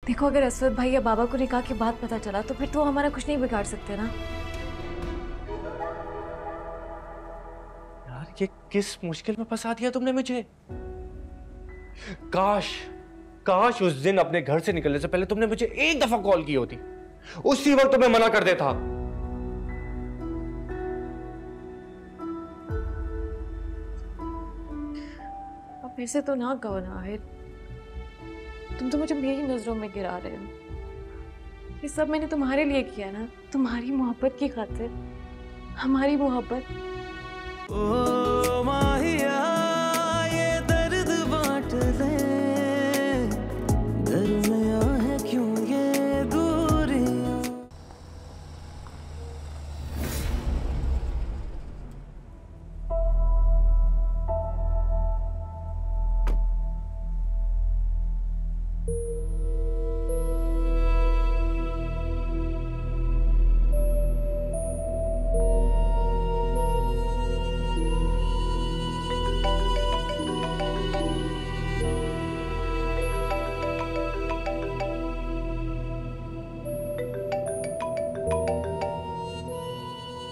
देखो, अगर असवद भाई या बाबा को निकाह की बात पता चला तो फिर तो हमारा कुछ नहीं बिगाड़ सकते ना। यार ये किस मुश्किल में फंसा दिया तुमने मुझे। काश काश उस दिन अपने घर से निकलने से पहले तुमने मुझे एक दफा कॉल की होती, उसी वक्त तो मैं मना कर देता। अब फिर से तो ना कहो ना आहिर, तुम तो मुझे मेरी नजरों में गिरा रहे हो। ये सब मैंने तुम्हारे लिए किया ना, तुम्हारी मोहब्बत की खातिर, हमारी मोहब्बत। ओ माहिया ये दर्द बांट ले, दरमिया है क्यों ये दूरियां।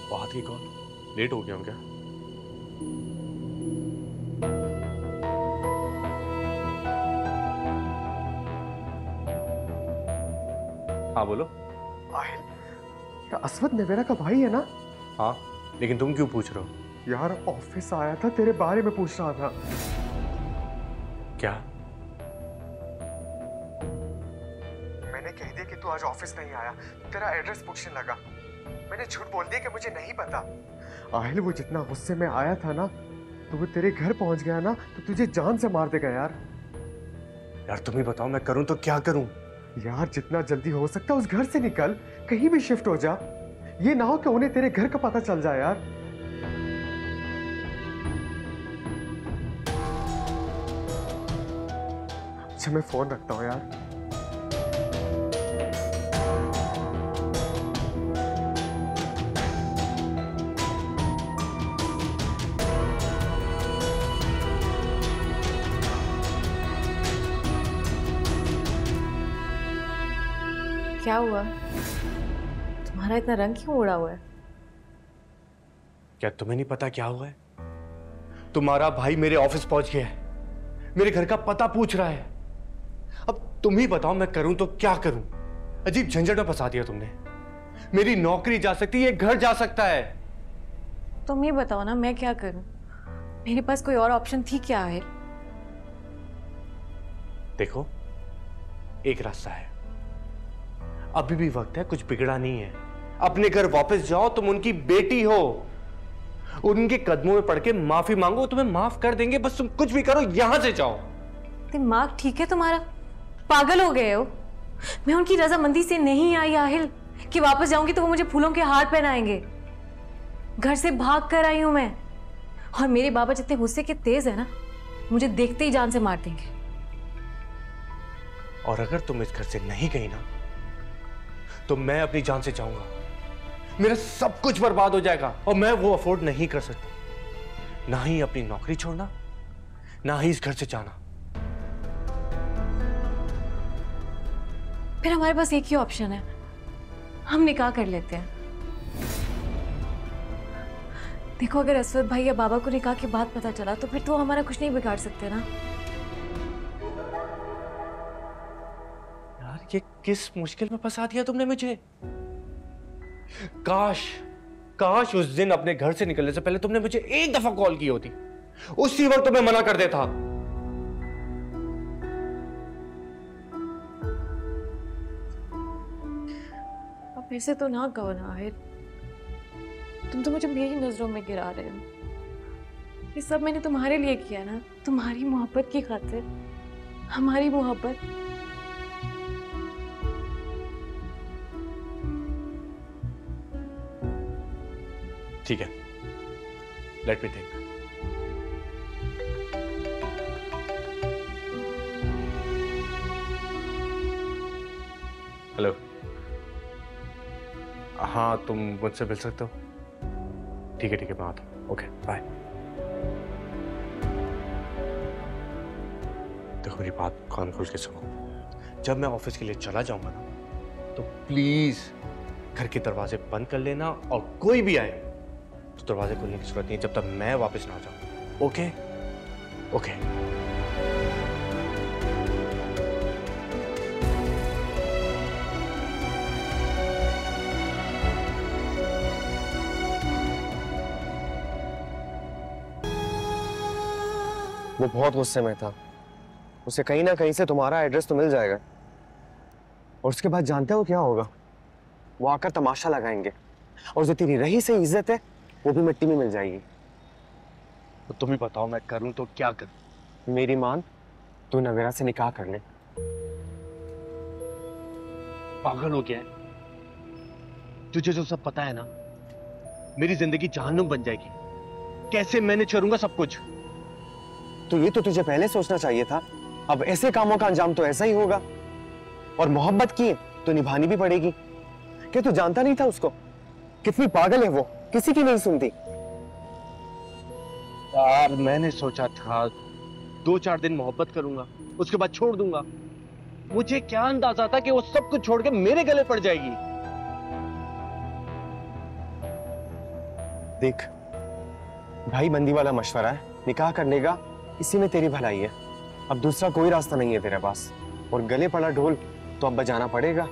बात की कॉल, लेट हो गया हम क्या? हाँ बोलो। आहिल, क्या असवद नवेरा का भाई है ना? हाँ, लेकिन तुम क्यों पूछ रहे हो? यार ऑफिस आया था, तेरे बारे में पूछ रहा था। क्या? मैंने कह दिया कि तू आज ऑफिस नहीं आया, तेरा एड्रेस पूछने लगा। मैंने झूठ बोल दिया कि मुझे नहीं पता। आहिल, वो जितना गुस्से में आया था ना, तो वो तेरे घर पहुंच गया ना तो तुझे जान से मार देगा यार। यार तुम ही बताओ, मैं करूं तो क्या करूं? यार जितना जल्दी हो सकता है उस घर से निकल, कहीं भी शिफ्ट हो जा। ये ना हो कि उन्हें तेरे घर का पता चल जाए यार। अच्छा मैं फोन रखता हूँ यार। क्या हुआ? तुम्हारा इतना रंग क्यों उड़ा हुआ है? क्या तुम्हें नहीं पता क्या हुआ है? तुम्हारा भाई मेरे ऑफिस पहुंच गया है, मेरे घर का पता पूछ रहा है। अब तुम ही बताओ मैं करूं तो क्या करूं? अजीब झंझट में फंसा दिया तुमने। मेरी नौकरी जा सकती है, घर जा सकता है। तुम ही बताओ ना, मैं क्या करूं? मेरे पास कोई और ऑप्शन थी क्या आहिर? देखो, एक रास्ता है, अभी भी वक्त है, कुछ बिगड़ा नहीं है। अपने घर वापस जाओ, तुम उनकी बेटी हो। उनके कदमों में पड़ के माफी मांगो, तुम्हें माफ कर देंगे। बस तुम कुछ भी करो, यहां से जाओ। दिमाग ठीक है तुम्हारा? पागल हो गए हो? मैं उनकी रजामंदी से नहीं आई आहिल कि वापस जाऊंगी तो वो मुझे फूलों के हार पहनाएंगे। घर से भाग कर आई हूं मैं, और मेरे बाबा जितने गुस्से के तेज है ना, मुझे देखते ही जान से मार देंगे। और अगर तुम इस घर से नहीं गई ना, तो मैं अपनी जान से जाऊंगा। मेरा सब कुछ बर्बाद हो जाएगा, और मैं वो अफोर्ड नहीं कर सकता। ना ही अपनी नौकरी छोड़ना, ना ही इस घर से जाना। फिर हमारे पास एक ही ऑप्शन है, हम निकाह कर लेते हैं। देखो, अगर असवद भाई या बाबा को निकाह की बात पता चला तो फिर तो हमारा कुछ नहीं बिगाड़ सकते ना। यार ये किस मुश्किल में फंसा दिया तुमने मुझे। काश काश उस दिन अपने घर से निकलने से पहले तुमने मुझे एक दफा कॉल की होती, उसी वक्त तो मैं मना कर देता। अब फिर से तो ना कहो ना आहिर, तुम तो मुझे मेरी नजरों में गिरा रहे हो। ये सब मैंने तुम्हारे लिए किया ना, तुम्हारी मोहब्बत की खातिर, हमारी मोहब्बत। ठीक है, लेट मी थिंक। हेलो, हाँ तुम मुझसे मिल सकते हो? ठीक है मैं आता हूँ। Okay bye. देखो मेरी बात कान खोल के सुनो, जब मैं ऑफिस के लिए चला जाऊंगा ना, तो प्लीज घर के दरवाजे बंद कर लेना, और कोई भी आए तो दरवाजे खोलने की जरूरत नहीं है जब तक मैं वापस ना आ जाऊं। ओके? ओके। वो बहुत गुस्से में था। उसे कहीं ना कहीं से तुम्हारा एड्रेस तो मिल जाएगा, और उसके बाद जानते हो क्या होगा? वो आकर तमाशा लगाएंगे, और जो तेरी रही से इज्जत है वो भी मिट्टी में मिल जाएगी। तो तुम ही बताओ मैं करूं तो क्या करूं? मेरी मान, तू नवेरा से निकाह कर ले। पागल हो गया है? तुझे जो सब पता है ना, मेरी जिंदगी जहन्नुम बन जाएगी। कैसे मैनेज करूंगा सब कुछ? तो ये तो तुझे पहले सोचना चाहिए था। अब ऐसे कामों का अंजाम तो ऐसा ही होगा, और मोहब्बत की तो निभानी भी पड़ेगी। क्या तू जानता नहीं था उसको? कितनी पागल है वो, किसी की नहीं सुनती। यार मैंने सोचा था 2-4 दिन मोहब्बत करूंगा, उसके बाद छोड़ दूंगा। मुझे क्या अंदाजा था कि वो सब कुछ छोड़ के मेरे गले पड़ जाएगी। देख, भाई बंदी वाला मशवरा है, निकाह करने का, इसी में तेरी भलाई है। अब दूसरा कोई रास्ता नहीं है तेरे पास, और गले पड़ा ढोल तो अब बजाना पड़ेगा।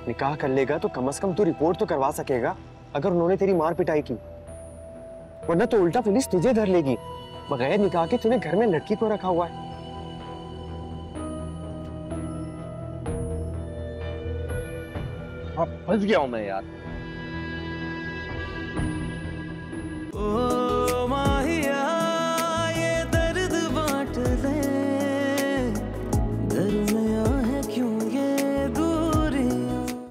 निकाह कर लेगा तो कम से कम तू रिपोर्ट तो करवा सकेगा अगर उन्होंने तेरी मार पिटाई की, वरना तो उल्टा पुलिस तुझे धर लेगी। बगैर निकाह के तूने घर में लड़की को रखा हुआ है। फंस गया हूं मैं यार।